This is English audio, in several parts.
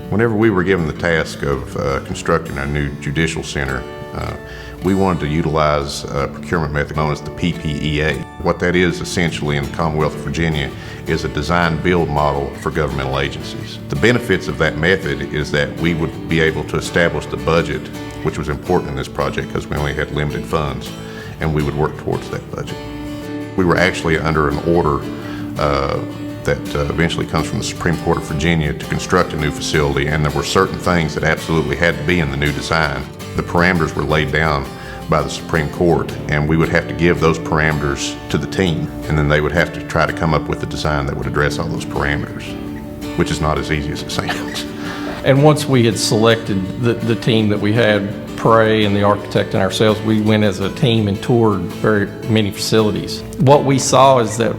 Whenever we were given the task of constructing our new Judicial Center, we wanted to utilize a procurement method known as the PPEA. What that is essentially in the Commonwealth of Virginia is a design-build model for governmental agencies. The benefits of that method is that we would be able to establish the budget, which was important in this project because we only had limited funds, and we would work towards that budget. We were actually under an order that eventually comes from the Supreme Court of Virginia to construct a new facility, and there were certain things that absolutely had to be in the new design. The parameters were laid down by the Supreme Court, and we would have to give those parameters to the team, and then they would have to try to come up with a design that would address all those parameters, which is not as easy as it sounds. And once we had selected the team that we had, Prey and the architect and ourselves, we went as a team and toured very many facilities. What we saw is that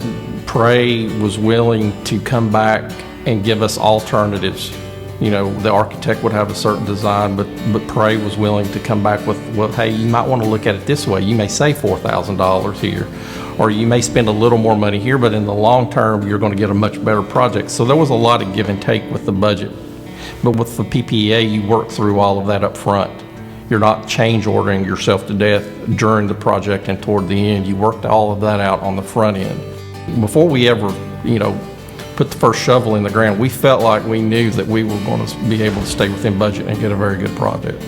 Prey was willing to come back and give us alternatives. You know, the architect would have a certain design, but Prey was willing to come back with, well, hey, you might want to look at it this way. You may save $4,000 here, or you may spend a little more money here, but in the long term, you're going to get a much better project. So there was a lot of give and take with the budget. But with the PPA, you work through all of that up front. You're not change ordering yourself to death during the project and toward the end. You worked all of that out on the front end. Before we ever, put the first shovel in the ground, we felt like we knew that we were going to be able to stay within budget and get a very good project.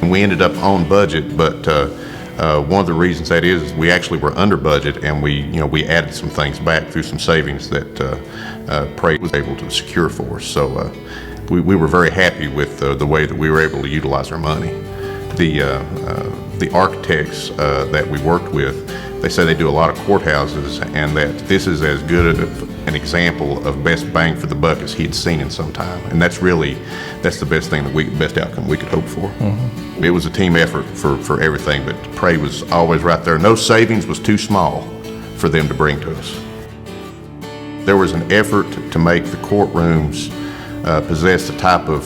And we ended up on budget, but one of the reasons that is we actually were under budget, and we added some things back through some savings that Prey was able to secure for us. So we were very happy with the way that we were able to utilize our money. The architects that we worked with, they say they do a lot of courthouses, and that this is as good an example of best bang for the buck as he'd seen in some time. And that's the best thing, best outcome we could hope for. Mm-hmm. It was a team effort for everything, but Prey was always right there. No savings was too small for them to bring to us. There was an effort to make the courtrooms possess the type of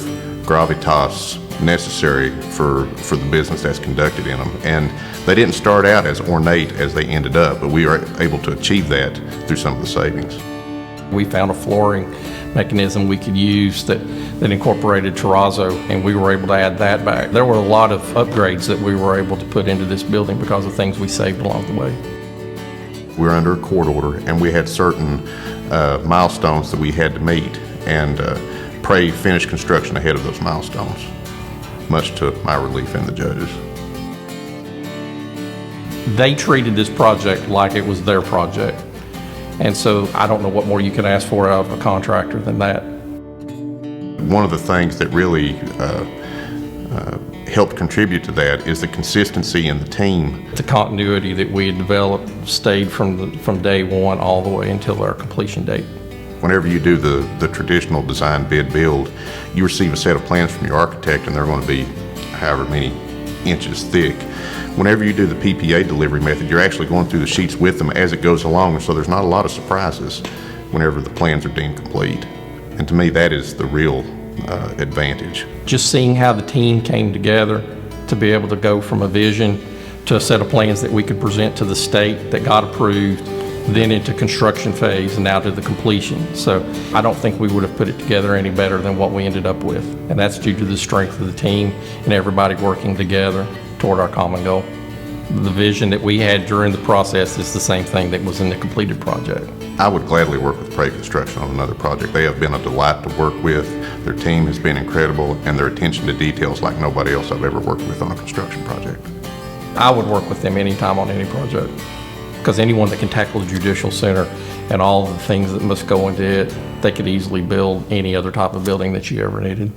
gravitas necessary for the business that's conducted in them. And they didn't start out as ornate as they ended up, but we were able to achieve that through some of the savings. We found a flooring mechanism we could use that incorporated terrazzo, and we were able to add that back. There were a lot of upgrades that we were able to put into this building because of things we saved along the way. We were under a court order, and we had certain milestones that we had to meet, and Prey finished construction ahead of those milestones, much to my relief and the judges. They treated this project like it was their project. And so I don't know what more you can ask for out of a contractor than that. One of the things that really helped contribute to that is the consistency in the team. The continuity that we had developed stayed from day one all the way until our completion date. Whenever you do the traditional design bid build, you receive a set of plans from your architect, and they're going to be however many inches thick. Whenever you do the PPA delivery method, you're actually going through the sheets with them as it goes along, and so there's not a lot of surprises whenever the plans are deemed complete. And to me, that is the real advantage. Just seeing how the team came together to be able to go from a vision to a set of plans that we could present to the state that got approved, then into construction phase, and now to the completion. So I don't think we would have put it together any better than what we ended up with. And that's due to the strength of the team and everybody working together toward our common goal. The vision that we had during the process is the same thing that was in the completed project. I would gladly work with Prey Construction on another project. They have been a delight to work with. Their team has been incredible, and their attention to details like nobody else I've ever worked with on a construction project. I would work with them anytime on any project, because anyone that can tackle the Judicial Center and all of the things that must go into it, they could easily build any other type of building that you ever needed.